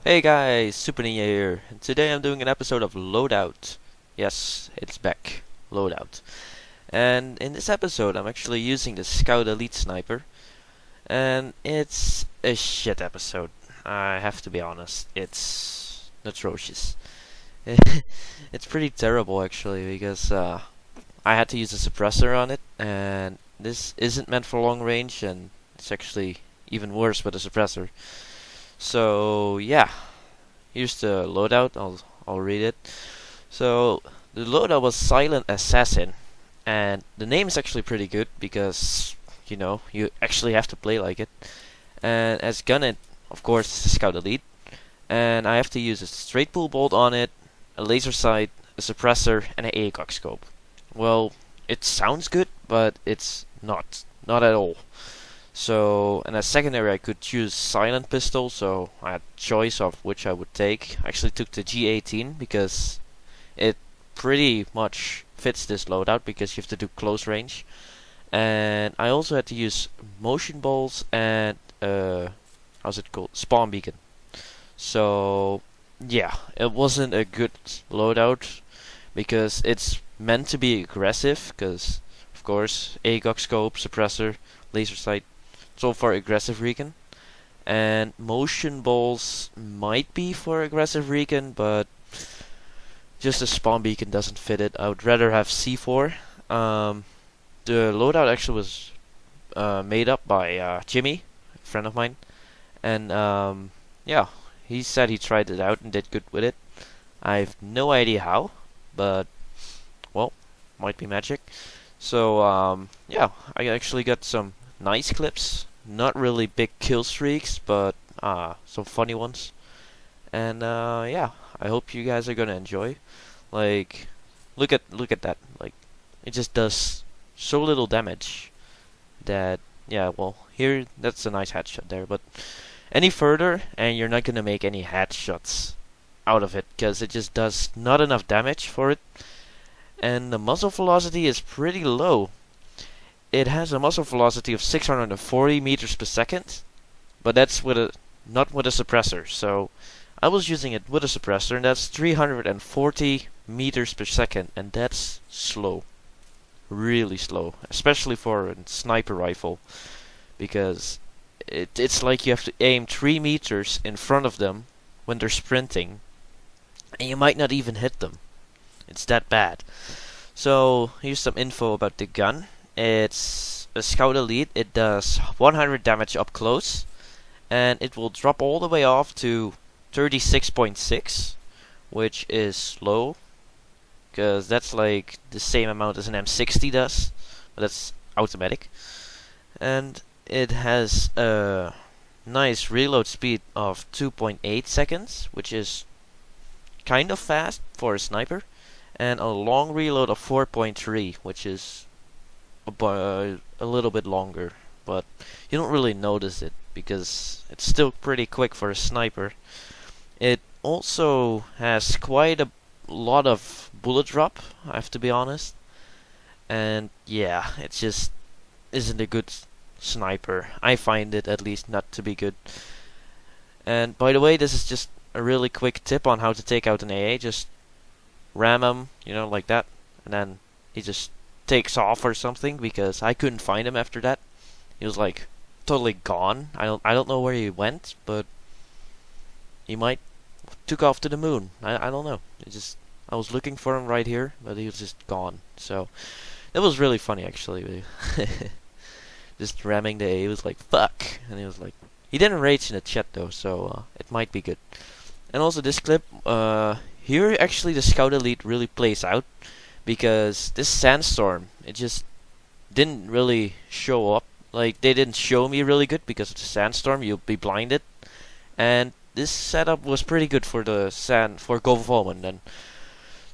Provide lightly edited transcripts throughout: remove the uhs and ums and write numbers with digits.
Hey guys, Super Ninja here, and today I'm doing an episode of Loadout. Yes, it's back, Loadout. And in this episode I'm actually using the Scout Elite Sniper, and it's a shit episode. I have to be honest, it's atrocious. It's pretty terrible actually, because I had to use a suppressor on it, and this isn't meant for long range, and it's actually even worse with a suppressor. So yeah, here's the loadout. I'll read it. So the loadout was Silent Assassin, and the name is actually pretty good because you actually have to play like it. And as gun, it of course is a Scout Elite, and I have to use a straight pull bolt on it, a laser sight, a suppressor, and an ACOG scope. Well, it sounds good, but it's not at all. So, and as secondary, I could choose silent pistol, so I had choice of which I would take. I actually took the G18 because it pretty much fits this loadout because you have to do close range. And I also had to use motion balls and how's it called? Spawn beacon. So, yeah, it wasn't a good loadout because it's meant to be aggressive because, of course, ACOG scope, suppressor, laser sight, so for aggressive recon, and motion balls might be for aggressive recon, but just a spawn beacon doesn't fit it. I would rather have C4. The loadout actually was made up by Jimmy, a friend of mine, and yeah, he said he tried it out and did good with it. I have no idea how, but well, might be magic. So yeah, I actually got some nice clips. Not really big kill streaks, but some funny ones. And yeah, I hope you guys are gonna enjoy. Like, look at that. Like, it just does so little damage that yeah. Well, here that's a nice headshot there, but any further and you're not gonna make any headshots out of it because it just does not enough damage for it. And the muzzle velocity is pretty low. It has a muzzle velocity of 640 meters per second, but that's with a not with a suppressor. So I was using it with a suppressor, and that's 340 meters per second, and that's slow, really slow, especially for a sniper rifle, because it's like you have to aim 3 meters in front of them when they're sprinting, and you might not even hit them. It's that bad. So here's some info about the gun. It's a Scout Elite. It does 100 damage up close, and it will drop all the way off to 36.6, which is slow, because that's like the same amount as an M60 does, but that's automatic. And it has a nice reload speed of 2.8 seconds, which is kind of fast for a sniper, and a long reload of 4.3, which is a little bit longer, but you don't really notice it because it's still pretty quick for a sniper. It also has quite a lot of bullet drop, I have to be honest, and yeah, it just isn't a good sniper. I find it at least not to be good. And by the way, this is just a really quick tip on how to take out an AA. Just ram him, like that, and then he just takes off or something, because I couldn't find him after that. He was like totally gone. I don't know where he went, but he might took off to the moon. I don't know. I was looking for him right here, but he was just gone. So that was really funny actually. Just ramming the A. He was like fuck, and he was like, he didn't rage in the chat though, so it might be good. And also this clip, here actually the Scout Elite really plays out, because this sandstorm, it just didn't really show up. Like, they didn't show me really good because of the sandstorm. You'll be blinded. And this setup was pretty good for the sand for Govalman. And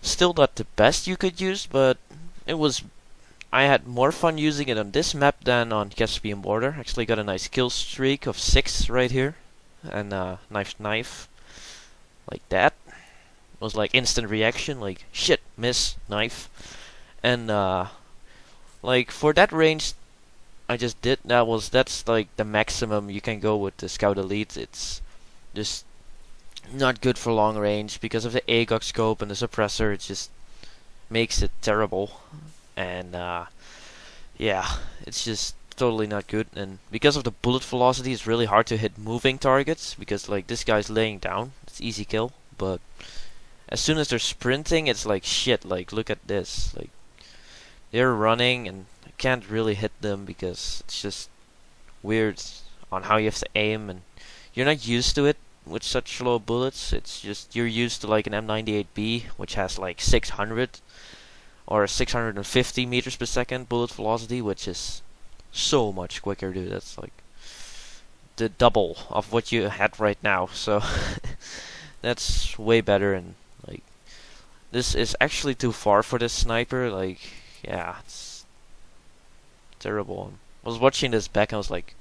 still not the best you could use, but it was. I had more fun using it on this map than on Caspian Border. Actually got a nice kill streak of 6 right here, and knife like that. Was like instant reaction, like shit, miss, knife. And like for that range I just did, that's like the maximum you can go with the Scout Elite. It's just not good for long range because of the AGOG scope and the suppressor. It just makes it terrible, and yeah, it's just totally not good. And because of the bullet velocity, it's really hard to hit moving targets because like this guy's laying down, it's easy kill. But as soon as they're sprinting, it's like shit. Like look at this, like they're running and I can't really hit them because it's just weird on how you have to aim, and you're not used to it with such slow bullets. It's just you're used to like an M98B, which has like 600 or 650 meters per second bullet velocity, which is so much quicker, dude. That's like the double of what you had right now. So that's way better. And like this is actually too far for this sniper. Like yeah, it's terrible. I was watching this back and I was like,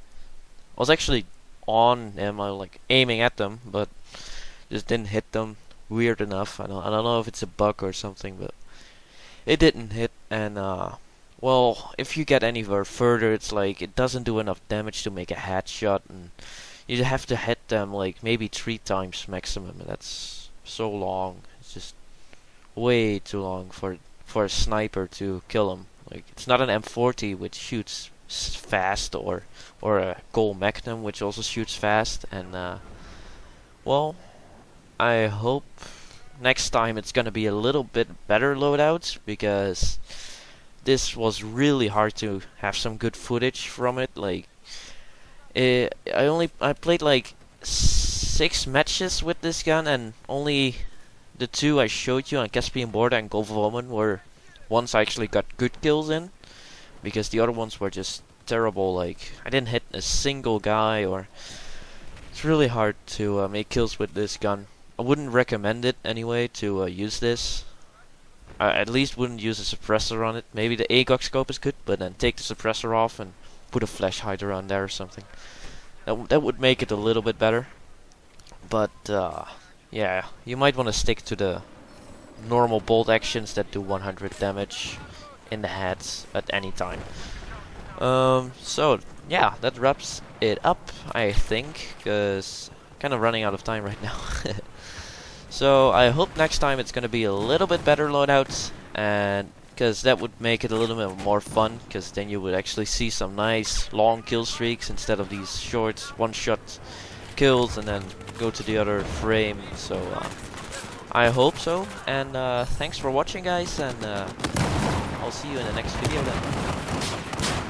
I was actually on them, I was like aiming at them, but just didn't hit them. Weird enough. I don't know if it's a bug or something, but it didn't hit. And well, if you get anywhere further, it's like it doesn't do enough damage to make a headshot, and you have to hit them like maybe 3 times maximum, and that's so long. It's just way too long for a sniper to kill them. Like it's not an M40 which shoots fast, or a Gold Magnum which also shoots fast. And well, I hope next time it's gonna be a little bit better loadouts, because this was really hard to have some good footage from it. Like I played like 6 matches with this gun, and only the 2 I showed you on Caspian Border and Gulf of Oman were ones I actually got good kills in, because the other ones were just terrible. Like I didn't hit a single guy, or it's really hard to make kills with this gun. I wouldn't recommend it anyway to use this. I at least wouldn't use a suppressor on it. Maybe the AGOG scope is good, but then take the suppressor off and put a flash hider on there or something. That would make it a little bit better. But yeah, you might want to stick to the normal bolt actions that do 100 damage in the heads at any time. So yeah, that wraps it up, I think, because kind of running out of time right now. So I hope next time it's gonna be a little bit better loadouts, and because that would make it a little bit more fun, because then you would actually see some nice long kill streaks instead of these short one-shot kills and then go to the other frame. So I hope so, and thanks for watching, guys, and I'll see you in the next video then.